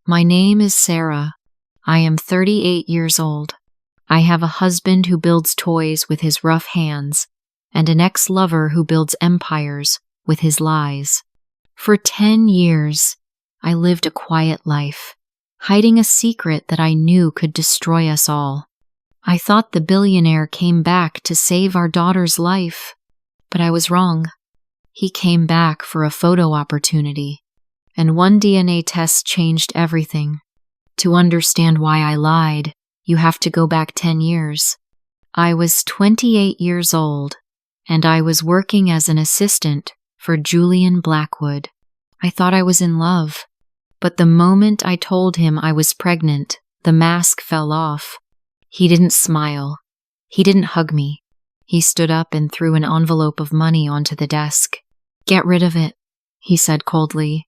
My name is Sarah. I am 38 years old. I have a husband who builds toys with his rough hands, and an ex-lover who builds empires with his lies. For 10 years, I lived a quiet life, hiding a secret that I knew could destroy us all. I thought the billionaire came back to save our daughter's life, but I was wrong. He came back for a photo opportunity, and one DNA test changed everything. To understand why I lied, you have to go back 10 years. I was 28 years old, and I was working as an assistant for Julian Blackwood. I thought I was in love, but the moment I told him I was pregnant, the mask fell off. He didn't smile. He didn't hug me. He stood up and threw an envelope of money onto the desk. "Get rid of it," he said coldly.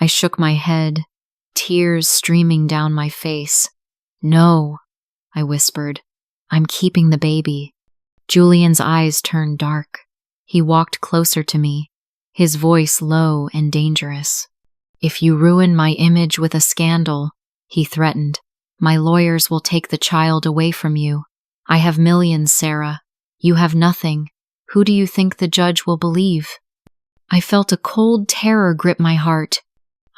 I shook my head, tears streaming down my face. "No," I whispered. "I'm keeping the baby." Julian's eyes turned dark. He walked closer to me, his voice low and dangerous. "If you ruin my image with a scandal," he threatened, "my lawyers will take the child away from you. I have millions, Sarah. You have nothing. Who do you think the judge will believe?" I felt a cold terror grip my heart.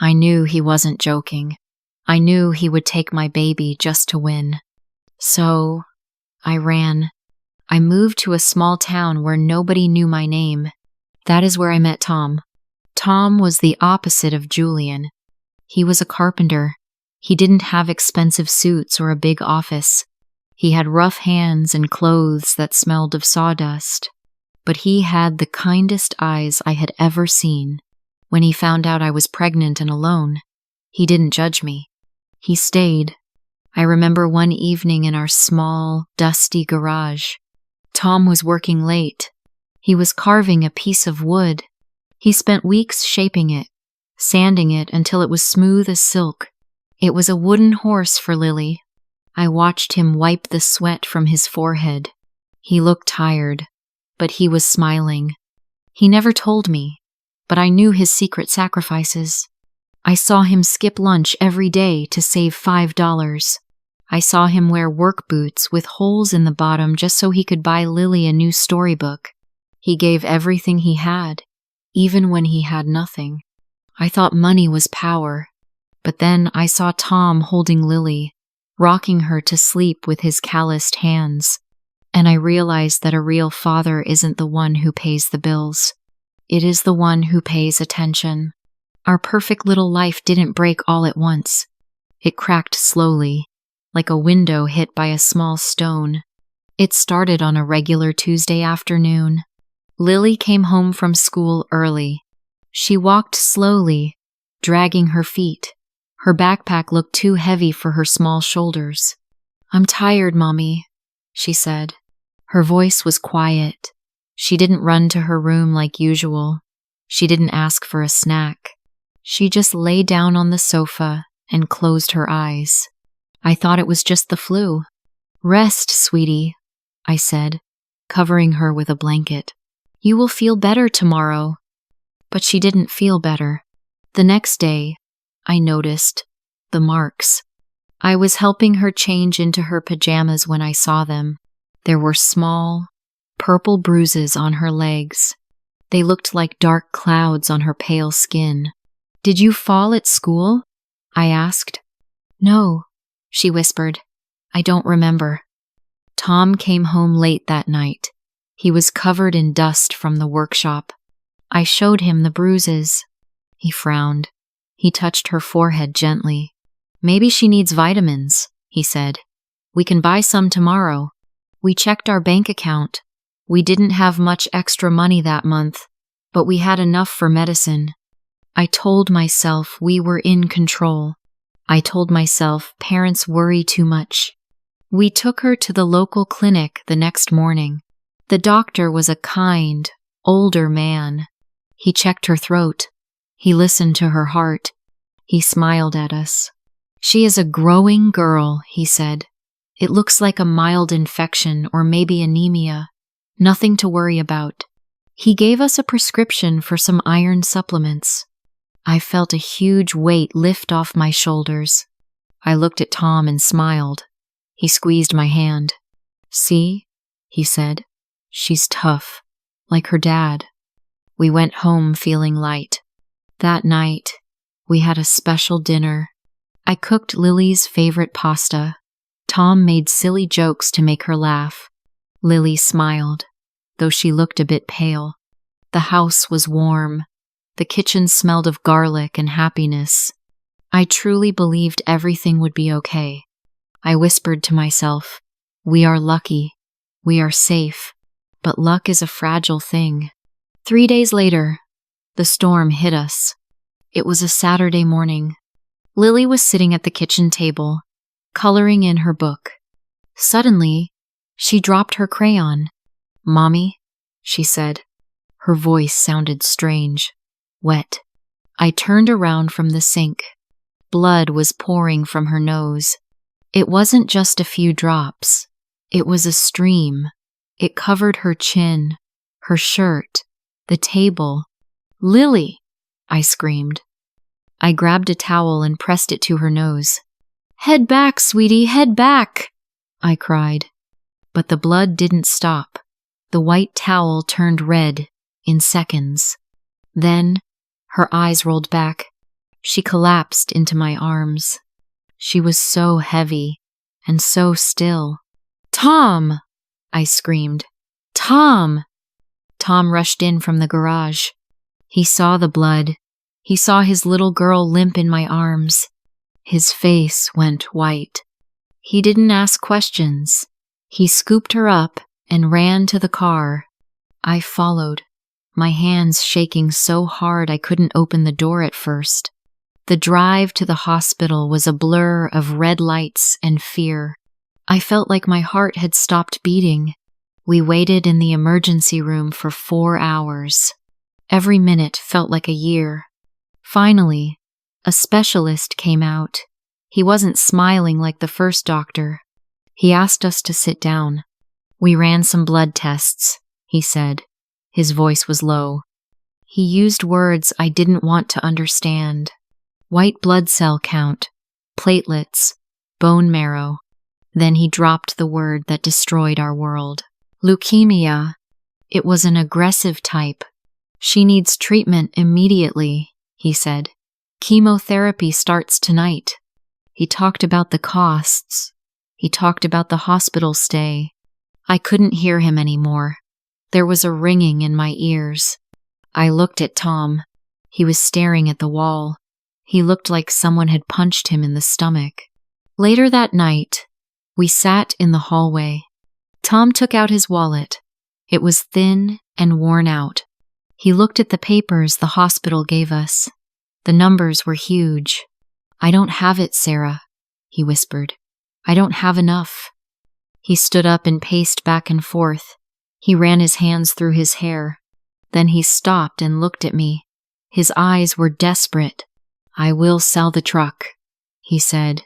I knew he wasn't joking. I knew he would take my baby just to win. So, I ran. I moved to a small town where nobody knew my name. That is where I met Tom. Tom was the opposite of Julian. He was a carpenter. He didn't have expensive suits or a big office. He had rough hands and clothes that smelled of sawdust. But he had the kindest eyes I had ever seen. When he found out I was pregnant and alone, he didn't judge me. He stayed. I remember one evening in our small, dusty garage. Tom was working late. He was carving a piece of wood. He spent weeks shaping it, sanding it until it was smooth as silk. It was a wooden horse for Lily. I watched him wipe the sweat from his forehead. He looked tired, but he was smiling. He never told me, but I knew his secret sacrifices. I saw him skip lunch every day to save $5. I saw him wear work boots with holes in the bottom just so he could buy Lily a new storybook. He gave everything he had, even when he had nothing. I thought money was power, but then I saw Tom holding Lily, rocking her to sleep with his calloused hands, and I realized that a real father isn't the one who pays the bills. It is the one who pays attention. Our perfect little life didn't break all at once. It cracked slowly, like a window hit by a small stone. It started on a regular Tuesday afternoon. Lily came home from school early. She walked slowly, dragging her feet. Her backpack looked too heavy for her small shoulders. "I'm tired, Mommy," she said. Her voice was quiet. She didn't run to her room like usual. She didn't ask for a snack. She just lay down on the sofa and closed her eyes. I thought it was just the flu. "Rest, sweetie," I said, covering her with a blanket. "You will feel better tomorrow." But she didn't feel better. The next day, I noticed the marks. I was helping her change into her pajamas when I saw them. There were small, purple bruises on her legs. They looked like dark clouds on her pale skin. "Did you fall at school?" I asked. "No," she whispered. "I don't remember." Tom came home late that night. He was covered in dust from the workshop. I showed him the bruises. He frowned. He touched her forehead gently. "Maybe she needs vitamins," he said. "We can buy some tomorrow." We checked our bank account. We didn't have much extra money that month, but we had enough for medicine. I told myself we were in control. I told myself parents worry too much. We took her to the local clinic the next morning. The doctor was a kind, older man. He checked her throat. He listened to her heart. He smiled at us. "She is a growing girl," he said. "It looks like a mild infection or maybe anemia. Nothing to worry about." He gave us a prescription for some iron supplements. I felt a huge weight lift off my shoulders. I looked at Tom and smiled. He squeezed my hand. "See?" he said. "She's tough, like her dad." We went home feeling light. That night, we had a special dinner. I cooked Lily's favorite pasta. Tom made silly jokes to make her laugh. Lily smiled, though she looked a bit pale. The house was warm. The kitchen smelled of garlic and happiness. I truly believed everything would be okay. I whispered to myself, "We are lucky. We are safe. But luck is a fragile thing." 3 days later, the storm hit us. It was a Saturday morning. Lily was sitting at the kitchen table, coloring in her book. Suddenly, she dropped her crayon. "Mommy," she said. Her voice sounded strange, wet. I turned around from the sink. Blood was pouring from her nose. It wasn't just a few drops. It was a stream. It covered her chin, her shirt, the table. "Lily!" I screamed. I grabbed a towel and pressed it to her nose. "Head back, sweetie, head back!" I cried. But the blood didn't stop. The white towel turned red in seconds. Then, her eyes rolled back. She collapsed into my arms. She was so heavy and so still. "Tom!" I screamed. "Tom!" Tom rushed in from the garage. He saw the blood. He saw his little girl limp in my arms. His face went white. He didn't ask questions. He scooped her up and ran to the car. I followed, my hands shaking so hard I couldn't open the door at first. The drive to the hospital was a blur of red lights and fear. I felt like my heart had stopped beating. We waited in the emergency room for 4 hours. Every minute felt like a year. Finally, a specialist came out. He wasn't smiling like the first doctor. He asked us to sit down. "We ran some blood tests," he said. His voice was low. He used words I didn't want to understand. White blood cell count, platelets, bone marrow. Then he dropped the word that destroyed our world. "Leukemia. It was an aggressive type. She needs treatment immediately," he said. "Chemotherapy starts tonight." He talked about the costs. He talked about the hospital stay. I couldn't hear him anymore. There was a ringing in my ears. I looked at Tom. He was staring at the wall. He looked like someone had punched him in the stomach. Later that night, we sat in the hallway. Tom took out his wallet. It was thin and worn out. He looked at the papers the hospital gave us. The numbers were huge. "I don't have it, Sarah," he whispered. "I don't have enough." He stood up and paced back and forth. He ran his hands through his hair. Then he stopped and looked at me. His eyes were desperate. "I will sell the truck," he said.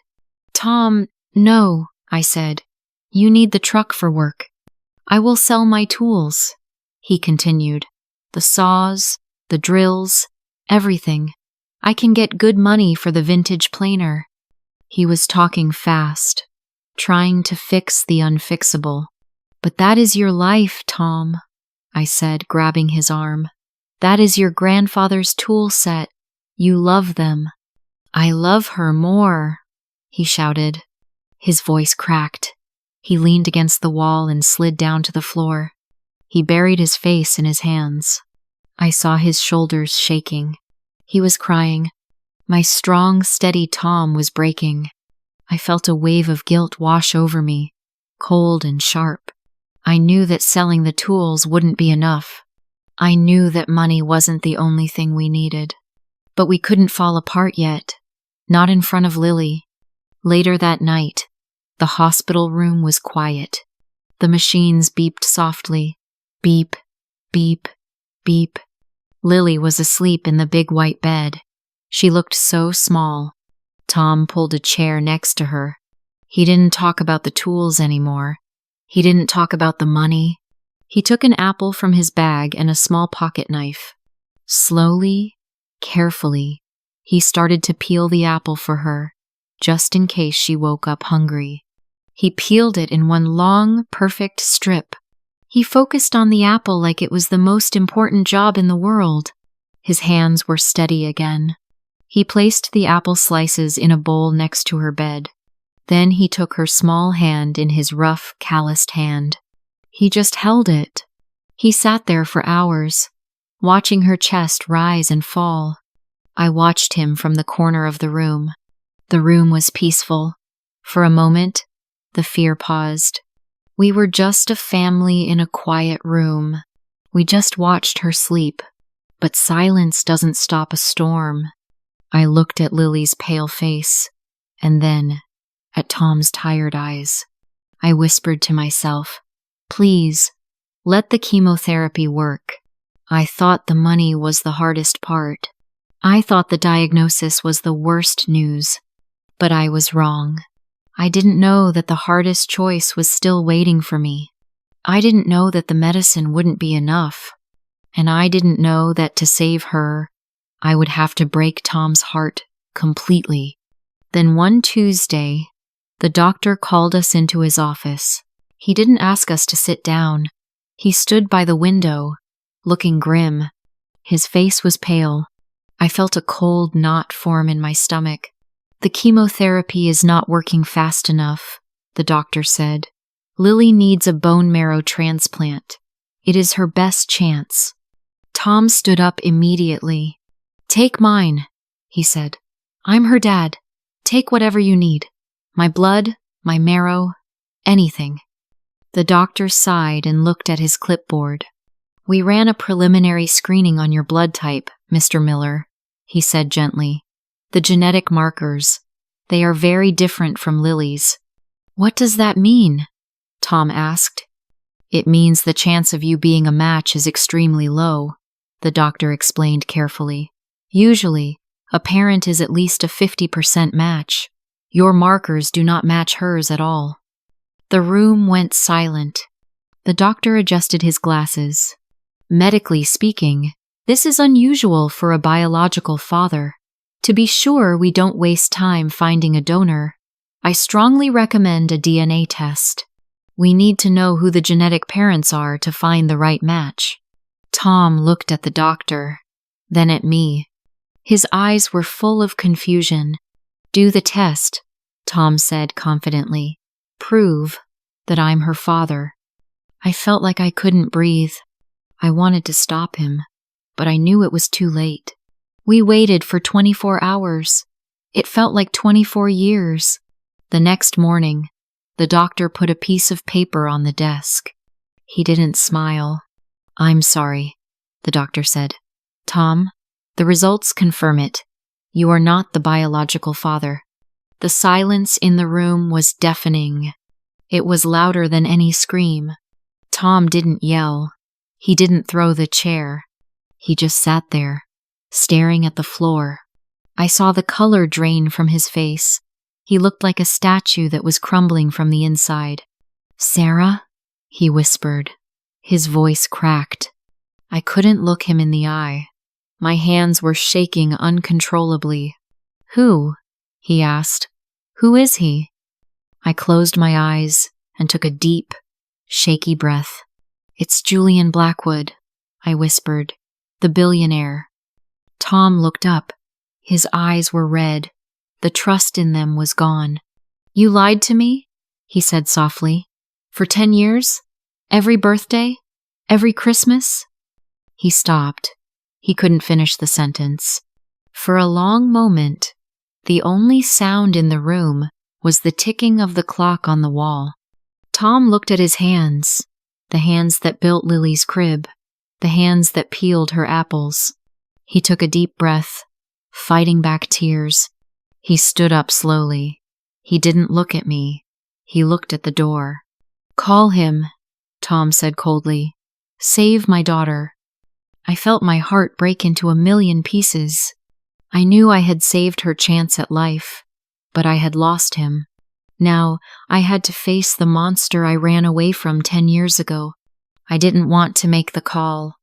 "Tom, no," I said. "You need the truck for work." "I will sell my tools," he continued. "The saws, the drills, everything. I can get good money for the vintage planer." He was talking fast, trying to fix the unfixable. "But that is your life, Tom," I said, grabbing his arm. "That is your grandfather's tool set. You love them." "I love her more," he shouted. His voice cracked. He leaned against the wall and slid down to the floor. He buried his face in his hands. I saw his shoulders shaking. He was crying. My strong, steady Tom was breaking. I felt a wave of guilt wash over me, cold and sharp. I knew that selling the tools wouldn't be enough. I knew that money wasn't the only thing we needed. But we couldn't fall apart yet. Not in front of Lily. Later that night, the hospital room was quiet. The machines beeped softly. Beep, beep, beep. Lily was asleep in the big white bed. She looked so small. Tom pulled a chair next to her. He didn't talk about the tools anymore. He didn't talk about the money. He took an apple from his bag and a small pocket knife. Slowly, carefully, He started to peel the apple for her, just in case she woke up hungry. He peeled it in one long, perfect strip. He focused on the apple like it was the most important job in the world. His hands were steady again. He placed the apple slices in a bowl next to her bed. Then he took her small hand in his rough, calloused hand. He just held it. He sat there for hours, watching her chest rise and fall. I watched him from the corner of the room. The room was peaceful. For a moment, the fear paused. We were just a family in a quiet room. We just watched her sleep. But silence doesn't stop a storm. I looked at Lily's pale face, and then at Tom's tired eyes. I whispered to myself, "Please, let the chemotherapy work." I thought the money was the hardest part. I thought the diagnosis was the worst news. But I was wrong. I didn't know that the hardest choice was still waiting for me. I didn't know that the medicine wouldn't be enough. And I didn't know that to save her, I would have to break Tom's heart completely. Then one Tuesday, the doctor called us into his office. He didn't ask us to sit down. He stood by the window, looking grim. His face was pale. I felt a cold knot form in my stomach. "The chemotherapy is not working fast enough," the doctor said. "Lily needs a bone marrow transplant. It is her best chance." Tom stood up immediately. "Take mine," he said. "I'm her dad. Take whatever you need. My blood, my marrow, anything." The doctor sighed and looked at his clipboard. "We ran a preliminary screening on your blood type, Mr. Miller," he said gently. "The genetic markers. They are very different from Lily's." "What does that mean?" Tom asked. "It means the chance of you being a match is extremely low," the doctor explained carefully. "Usually, a parent is at least a 50% match. Your markers do not match hers at all." The room went silent. The doctor adjusted his glasses. "Medically speaking, this is unusual for a biological father. To be sure we don't waste time finding a donor, I strongly recommend a DNA test. We need to know who the genetic parents are to find the right match." Tom looked at the doctor, then at me. His eyes were full of confusion. "Do the test," Tom said confidently. "Prove that I'm her father." I felt like I couldn't breathe. I wanted to stop him, but I knew it was too late. We waited for 24 hours. It felt like 24 years. The next morning, the doctor put a piece of paper on the desk. He didn't smile. "I'm sorry," the doctor said. "Tom, the results confirm it. You are not the biological father." The silence in the room was deafening. It was louder than any scream. Tom didn't yell. He didn't throw the chair. He just sat there, staring at the floor. I saw the color drain from his face. He looked like a statue that was crumbling from the inside. "Sarah?" he whispered. His voice cracked. I couldn't look him in the eye. My hands were shaking uncontrollably. "Who?" he asked. "Who is he?" I closed my eyes and took a deep, shaky breath. "It's Julian Blackwood," I whispered. "The billionaire." Tom looked up. His eyes were red. The trust in them was gone. "You lied to me?" he said softly. "For 10 years? Every birthday? Every Christmas?" He stopped. He couldn't finish the sentence. For a long moment, the only sound in the room was the ticking of the clock on the wall. Tom looked at his hands, the hands that built Lily's crib, the hands that peeled her apples. He took a deep breath, fighting back tears. He stood up slowly. He didn't look at me. He looked at the door. "Call him," Tom said coldly. "Save my daughter." I felt my heart break into a million pieces. I knew I had saved her chance at life, but I had lost him. Now, I had to face the monster I ran away from 10 years ago. I didn't want to make the call.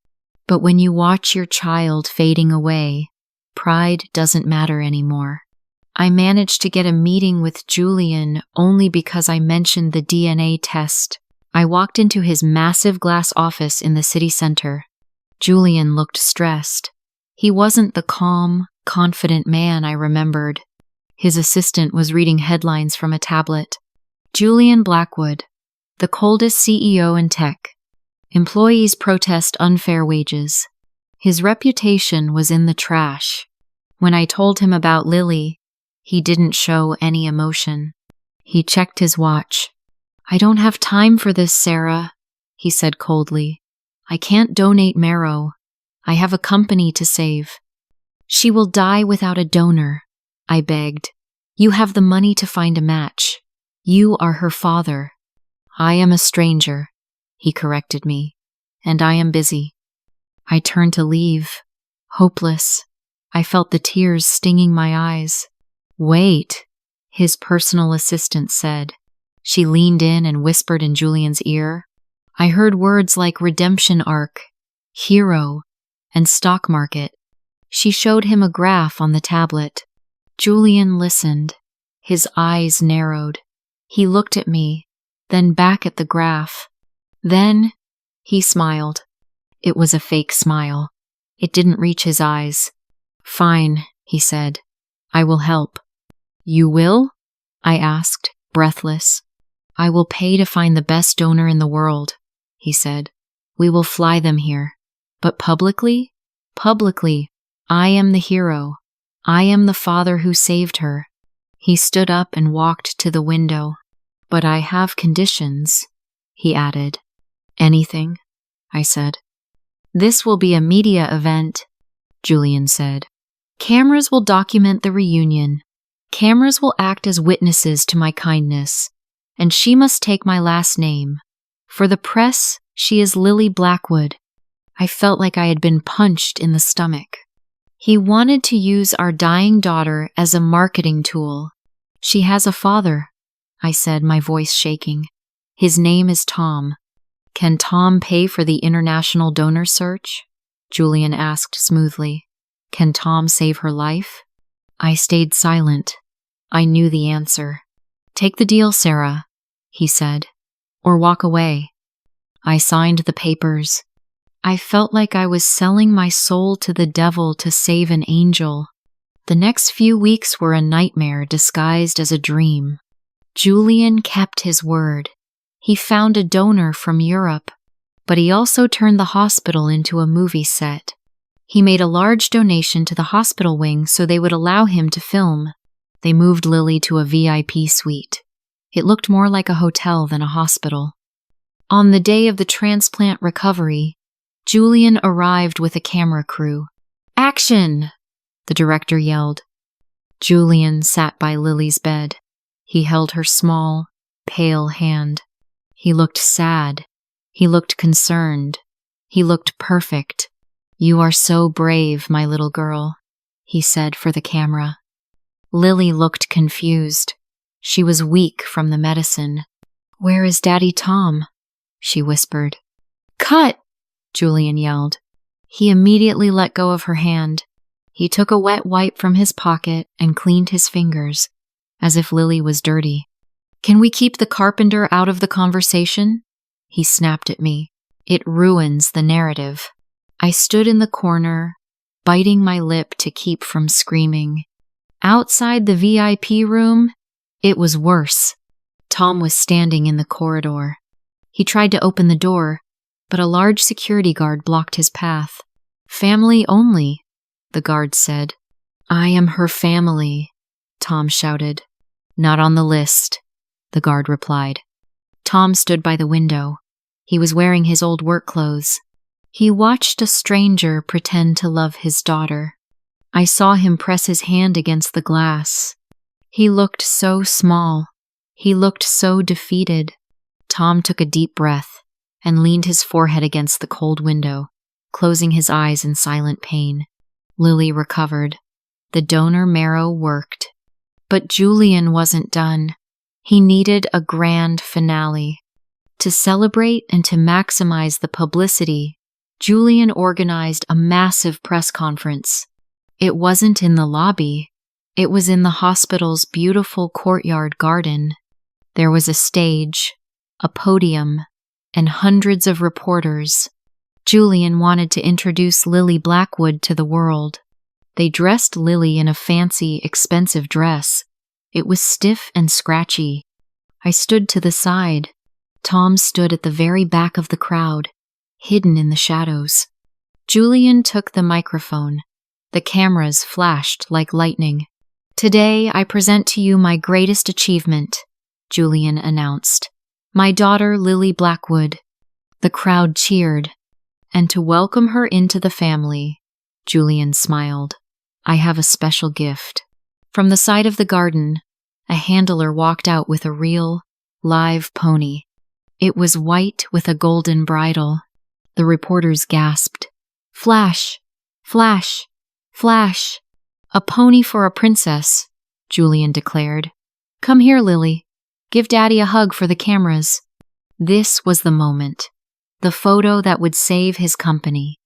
But when you watch your child fading away, Pride doesn't matter anymore. I managed to get a meeting with Julian only because I mentioned the DNA test. I walked into his massive glass office in the city center. Julian looked stressed. He wasn't the calm, confident man I remembered. His assistant was reading headlines from a tablet. Julian Blackwood, the coldest CEO in tech. Employees protest unfair wages. His reputation was in the trash. When I told him about Lily, he didn't show any emotion. He checked his watch. "I don't have time for this, Sarah," he said coldly. "I can't donate marrow. I have a company to save." "She will die without a donor," I begged. "You have the money to find a match. You are her father." "I am a stranger," he corrected me, "and I am busy." I turned to leave, hopeless. I felt the tears stinging my eyes. "Wait," his personal assistant said. She leaned in and whispered in Julian's ear. I heard words like redemption arc, hero, and stock market. She showed him a graph on the tablet. Julian listened. His eyes narrowed. He looked at me, then back at the graph. Then he smiled. It was a fake smile. It didn't reach his eyes. "Fine," he said. "I will help." "You will?" I asked, breathless. "I will pay to find the best donor in the world," he said. "We will fly them here. But publicly? Publicly, I am the hero. I am the father who saved her." He stood up and walked to the window. "But I have conditions," he added. "Anything?" I said. "This will be a media event," Julian said. "Cameras will document the reunion. Cameras will act as witnesses to my kindness, and she must take my last name. For the press, she is Lily Blackwood." I felt like I had been punched in the stomach. He wanted to use our dying daughter as a marketing tool. "She has a father," I said, my voice shaking. "His name is Tom." "Can Tom pay for the international donor search?" Julian asked smoothly. "Can Tom save her life?" I stayed silent. I knew the answer. "Take the deal, Sarah," he said, "or walk away." I signed the papers. I felt like I was selling my soul to the devil to save an angel. The next few weeks were a nightmare disguised as a dream. Julian kept his word. He found a donor from Europe, but he also turned the hospital into a movie set. He made a large donation to the hospital wing so they would allow him to film. They moved Lily to a VIP suite. It looked more like a hotel than a hospital. On the day of the transplant recovery, Julian arrived with a camera crew. "Action!" the director yelled. Julian sat by Lily's bed. He held her small, pale hand. He looked sad. He looked concerned. He looked perfect. "You are so brave, my little girl," he said for the camera. Lily looked confused. She was weak from the medicine. "Where is Daddy Tom?" she whispered. "Cut!" Julian yelled. He immediately let go of her hand. He took a wet wipe from his pocket and cleaned his fingers, as if Lily was dirty. "Can we keep the carpenter out of the conversation?" He snapped at me. "It ruins the narrative." I stood in the corner, biting my lip to keep from screaming. Outside the VIP room, it was worse. Tom was standing in the corridor. He tried to open the door, but a large security guard blocked his path. "Family only," the guard said. "I am her family," Tom shouted. "Not on the list," the guard replied. Tom stood by the window. He was wearing his old work clothes. He watched a stranger pretend to love his daughter. I saw him press his hand against the glass. He looked so small. He looked so defeated. Tom took a deep breath and leaned his forehead against the cold window, closing his eyes in silent pain. Lily recovered. The donor marrow worked. But Julian wasn't done. He needed a grand finale. To celebrate and to maximize the publicity, Julian organized a massive press conference. It wasn't in the lobby. It was in the hospital's beautiful courtyard garden. There was a stage, a podium, and hundreds of reporters. Julian wanted to introduce Lily Blackwood to the world. They dressed Lily in a fancy, expensive dress. It was stiff and scratchy. I stood to the side. Tom stood at the very back of the crowd, hidden in the shadows. Julian took the microphone. The cameras flashed like lightning. "Today I present to you my greatest achievement," Julian announced. "My daughter, Lily Blackwood." The crowd cheered. "And to welcome her into the family," Julian smiled, "I have a special gift." From the side of the garden, a handler walked out with a real, live pony. It was white with a golden bridle. The reporters gasped. "Flash! Flash! Flash! A pony for a princess," Julian declared. "Come here, Lily. Give Daddy a hug for the cameras." This was the moment. The photo that would save his company.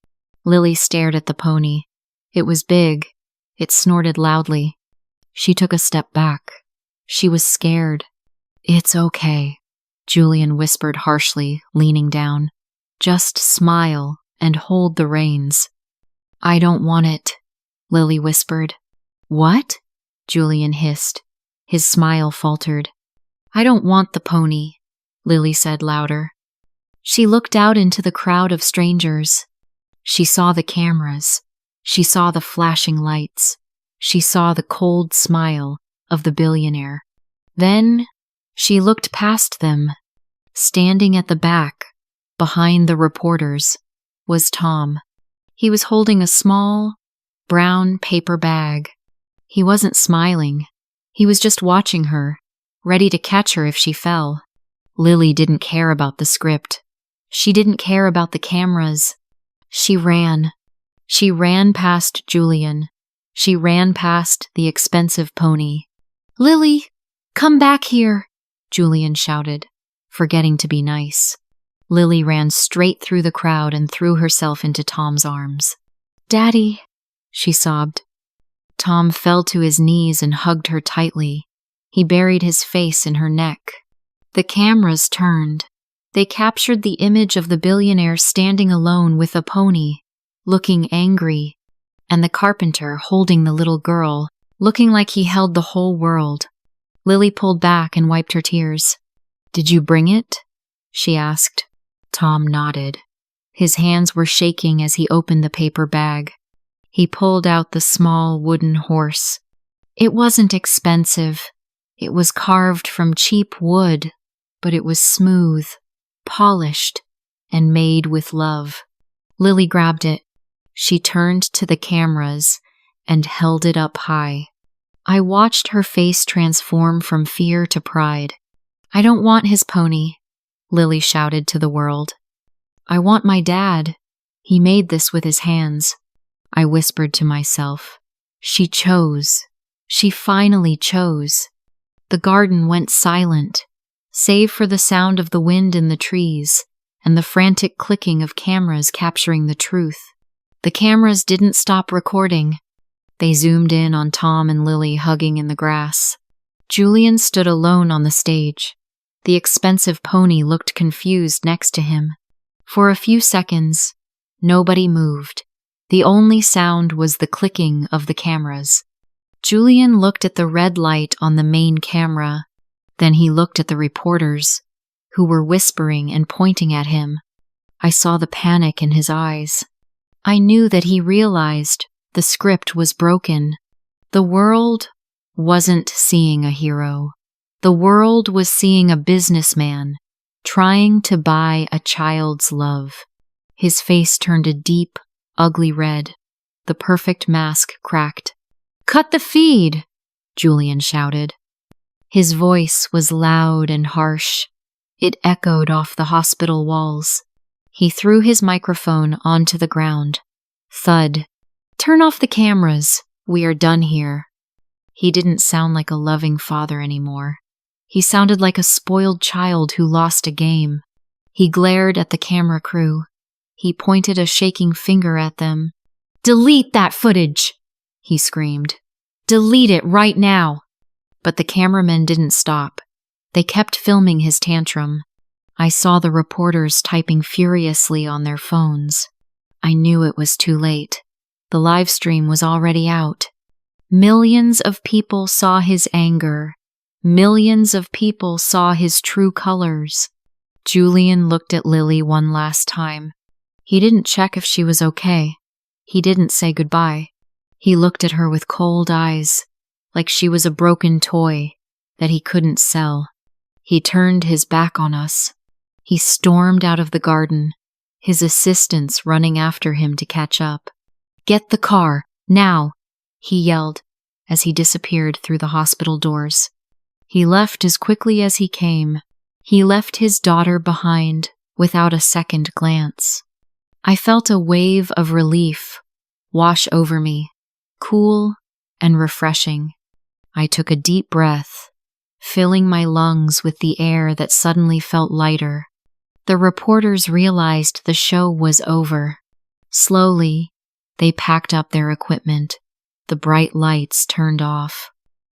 Lily stared at the pony. It was big. It snorted loudly. She took a step back. She was scared. "It's okay," Julian whispered harshly, leaning down. "Just smile and hold the reins." "I don't want it," Lily whispered. "What?" Julian hissed. His smile faltered. "I don't want the pony," Lily said louder. She looked out into the crowd of strangers. She saw the cameras. She saw the flashing lights. She saw the cold smile of the billionaire. Then she looked past them. Standing at the back, behind the reporters, was Tom. He was holding a small, brown paper bag. He wasn't smiling. He was just watching her, ready to catch her if she fell. Lily didn't care about the script. She didn't care about the cameras. She ran. She ran past Julian. She ran past the expensive pony. "Lily, come back here," Julian shouted, forgetting to be nice. Lily ran straight through the crowd and threw herself into Tom's arms. "Daddy," she sobbed. Tom fell to his knees and hugged her tightly. He buried his face in her neck. The cameras turned. They captured the image of the billionaire standing alone with a pony, looking angry, and the carpenter holding the little girl, looking like he held the whole world. Lily pulled back and wiped her tears. "Did you bring it?" she asked. Tom nodded. His hands were shaking as he opened the paper bag. He pulled out the small wooden horse. It wasn't expensive. It was carved from cheap wood, but it was smooth, polished, and made with love. Lily grabbed it. She turned to the cameras and held it up high. I watched her face transform from fear to pride. "I don't want his pony," Lily shouted to the world. "I want my dad. He made this with his hands." I whispered to myself. She chose. She finally chose. The garden went silent, save for the sound of the wind in the trees and the frantic clicking of cameras capturing the truth. The cameras didn't stop recording. They zoomed in on Tom and Lily hugging in the grass. Julian stood alone on the stage. The expensive pony looked confused next to him. For a few seconds, nobody moved. The only sound was the clicking of the cameras. Julian looked at the red light on the main camera. Then he looked at the reporters, who were whispering and pointing at him. I saw the panic in his eyes. I knew that he realized the script was broken. The world wasn't seeing a hero. The world was seeing a businessman trying to buy a child's love. His face turned a deep, ugly red. The perfect mask cracked. "Cut the feed!" Julian shouted. His voice was loud and harsh. It echoed off the hospital walls. He threw his microphone onto the ground. Thud. "Turn off the cameras. We are done here." He didn't sound like a loving father anymore. He sounded like a spoiled child who lost a game. He glared at the camera crew. He pointed a shaking finger at them. "Delete that footage!" he screamed. "Delete it right now!" But the cameramen didn't stop. They kept filming his tantrum. I saw the reporters typing furiously on their phones. I knew it was too late. The live stream was already out. Millions of people saw his anger. Millions of people saw his true colors. Julian looked at Lily one last time. He didn't check if she was okay. He didn't say goodbye. He looked at her with cold eyes, like she was a broken toy that he couldn't sell. He turned his back on us. He stormed out of the garden, his assistants running after him to catch up. "Get the car, now!" he yelled as he disappeared through the hospital doors. He left as quickly as he came. He left his daughter behind without a second glance. I felt a wave of relief wash over me, cool and refreshing. I took a deep breath, filling my lungs with the air that suddenly felt lighter. The reporters realized the show was over. Slowly, they packed up their equipment. The bright lights turned off.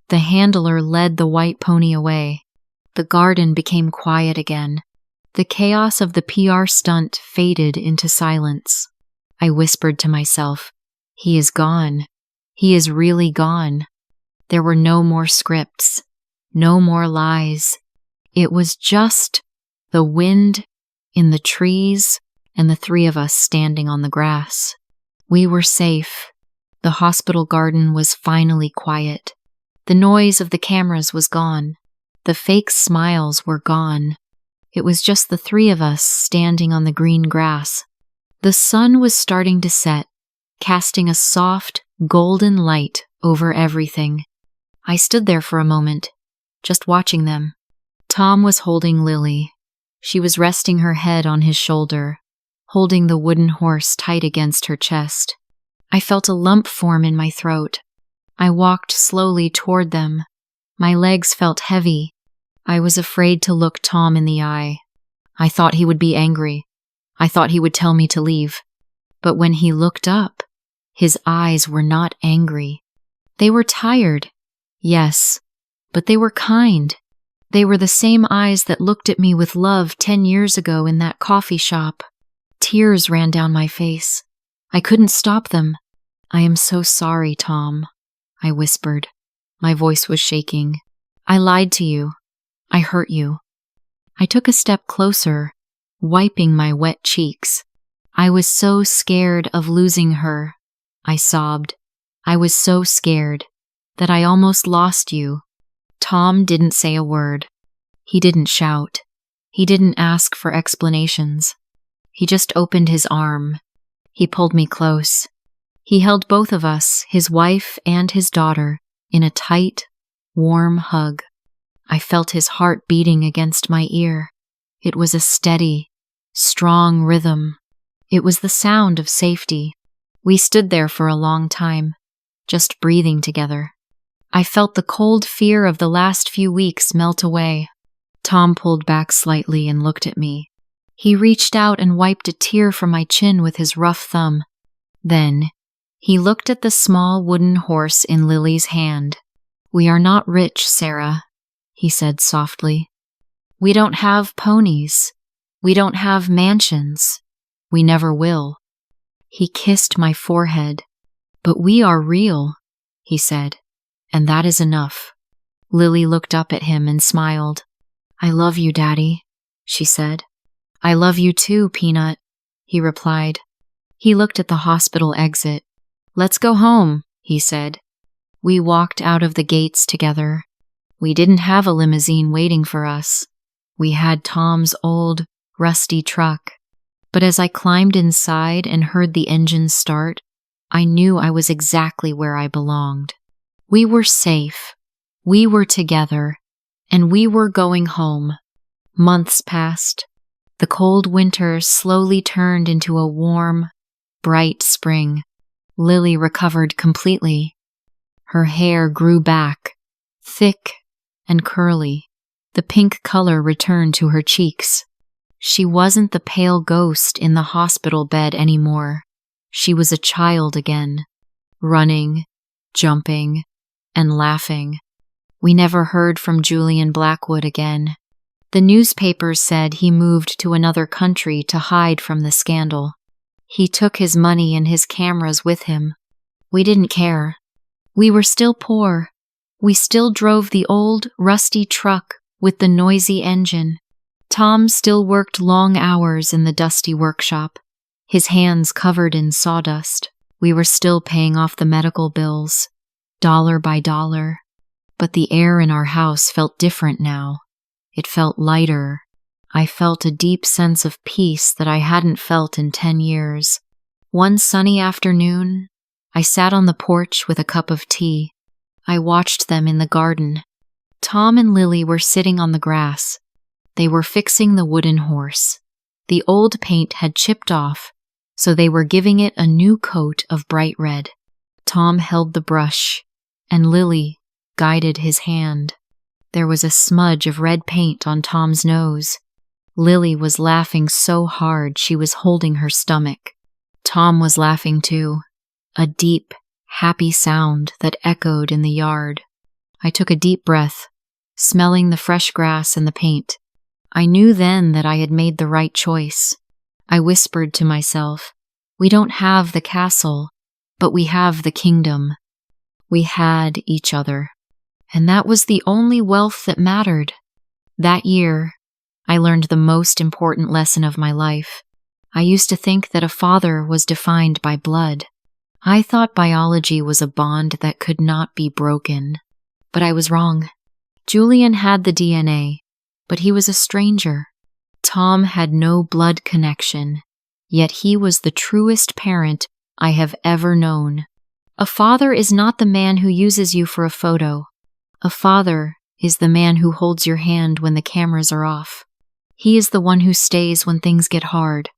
The handler led the white pony away. The garden became quiet again. The chaos of the PR stunt faded into silence. I whispered to myself, "He is gone. He is really gone." There were no more scripts, no more lies. It was just the wind in the trees and the three of us standing on the grass. We were safe. The hospital garden was finally quiet. The noise of the cameras was gone. The fake smiles were gone. It was just the three of us standing on the green grass. The sun was starting to set, casting a soft, golden light over everything. I stood there for a moment, just watching them. Tom was holding Lily. She was resting her head on his shoulder, holding the wooden horse tight against her chest. I felt a lump form in my throat. I walked slowly toward them. My legs felt heavy. I was afraid to look Tom in the eye. I thought he would be angry. I thought he would tell me to leave. But when he looked up, his eyes were not angry. They were tired, yes, but they were kind. They were the same eyes that looked at me with love 10 years ago in that coffee shop. Tears ran down my face. I couldn't stop them. "I am so sorry, Tom," I whispered. My voice was shaking. "I lied to you. I hurt you." I took a step closer, wiping my wet cheeks. "I was so scared of losing her," I sobbed. "I was so scared that I almost lost you." Tom didn't say a word. He didn't shout. He didn't ask for explanations. He just opened his arm. He pulled me close. He held both of us, his wife and his daughter, in a tight, warm hug. I felt his heart beating against my ear. It was a steady, strong rhythm. It was the sound of safety. We stood there for a long time, just breathing together. I felt the cold fear of the last few weeks melt away. Tom pulled back slightly and looked at me. He reached out and wiped a tear from my chin with his rough thumb. Then, he looked at the small wooden horse in Lily's hand. "We are not rich, Sarah," he said softly. "We don't have ponies. We don't have mansions. We never will." He kissed my forehead. "But we are real," he said, "and that is enough." Lily looked up at him and smiled. "I love you, Daddy," she said. "I love you too, Peanut," he replied. He looked at the hospital exit. "Let's go home," he said. We walked out of the gates together. We didn't have a limousine waiting for us. We had Tom's old, rusty truck. But as I climbed inside and heard the engine start, I knew I was exactly where I belonged. We were safe. We were together. And we were going home. Months passed. The cold winter slowly turned into a warm, bright spring. Lily recovered completely. Her hair grew back, thick and curly. The pink color returned to her cheeks. She wasn't the pale ghost in the hospital bed anymore. She was a child again, running, jumping, and laughing. We never heard from Julian Blackwood again. The newspapers said he moved to another country to hide from the scandal. He took his money and his cameras with him. We didn't care. We were still poor. We still drove the old, rusty truck with the noisy engine. Tom still worked long hours in the dusty workshop, his hands covered in sawdust. We were still paying off the medical bills, dollar by dollar. But the air in our house felt different now. It felt lighter. I felt a deep sense of peace that I hadn't felt in 10 years. One sunny afternoon, I sat on the porch with a cup of tea. I watched them in the garden. Tom and Lily were sitting on the grass. They were fixing the wooden horse. The old paint had chipped off, so they were giving it a new coat of bright red. Tom held the brush, and Lily guided his hand. There was a smudge of red paint on Tom's nose. Lily was laughing so hard she was holding her stomach. Tom was laughing too, a deep, happy sound that echoed in the yard. I took a deep breath, smelling the fresh grass and the paint. I knew then that I had made the right choice. I whispered to myself, "We don't have the castle, but we have the kingdom." We had each other. And that was the only wealth that mattered. That year, I learned the most important lesson of my life. I used to think that a father was defined by blood. I thought biology was a bond that could not be broken. But I was wrong. Julian had the DNA, but he was a stranger. Tom had no blood connection, yet he was the truest parent I have ever known. A father is not the man who uses you for a photo. A father is the man who holds your hand when the cameras are off. He is the one who stays when things get hard.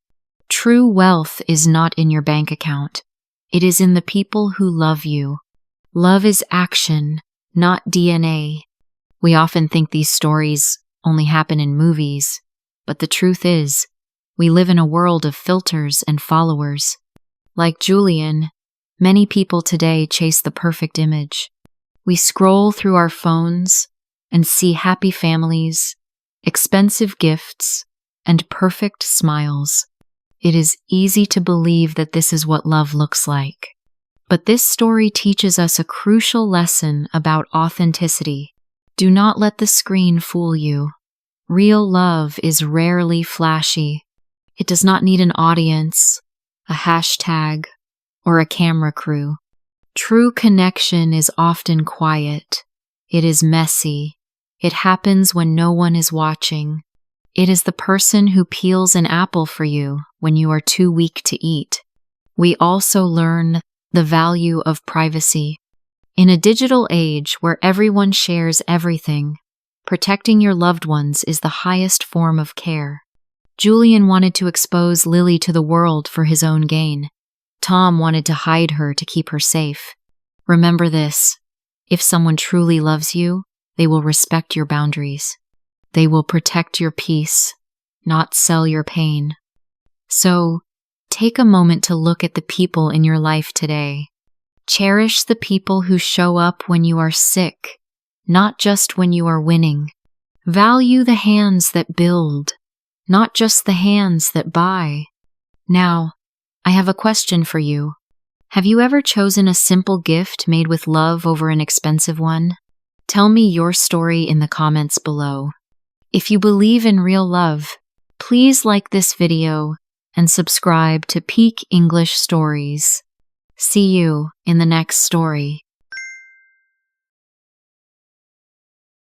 True wealth is not in your bank account. It is in the people who love you. Love is action, not DNA. We often think these stories only happen in movies, but the truth is, we live in a world of filters and followers. Like Julian, many people today chase the perfect image. We scroll through our phones and see happy families, expensive gifts, and perfect smiles. It is easy to believe that this is what love looks like. But this story teaches us a crucial lesson about authenticity. Do not let the screen fool you. Real love is rarely flashy. It does not need an audience, a hashtag, or a camera crew. True connection is often quiet. It is messy. It happens when no one is watching. It is the person who peels an apple for you when you are too weak to eat. We also learn the value of privacy. In a digital age where everyone shares everything, protecting your loved ones is the highest form of care. Julian wanted to expose Lily to the world for his own gain. Tom wanted to hide her to keep her safe. Remember this: if someone truly loves you, they will respect your boundaries. They will protect your peace, not sell your pain. So, take a moment to look at the people in your life today. Cherish the people who show up when you are sick, not just when you are winning. Value the hands that build, not just the hands that buy. Now, I have a question for you. Have you ever chosen a simple gift made with love over an expensive one? Tell me your story in the comments below. If you believe in real love, please like this video and subscribe to Peak English Stories. See you in the next story.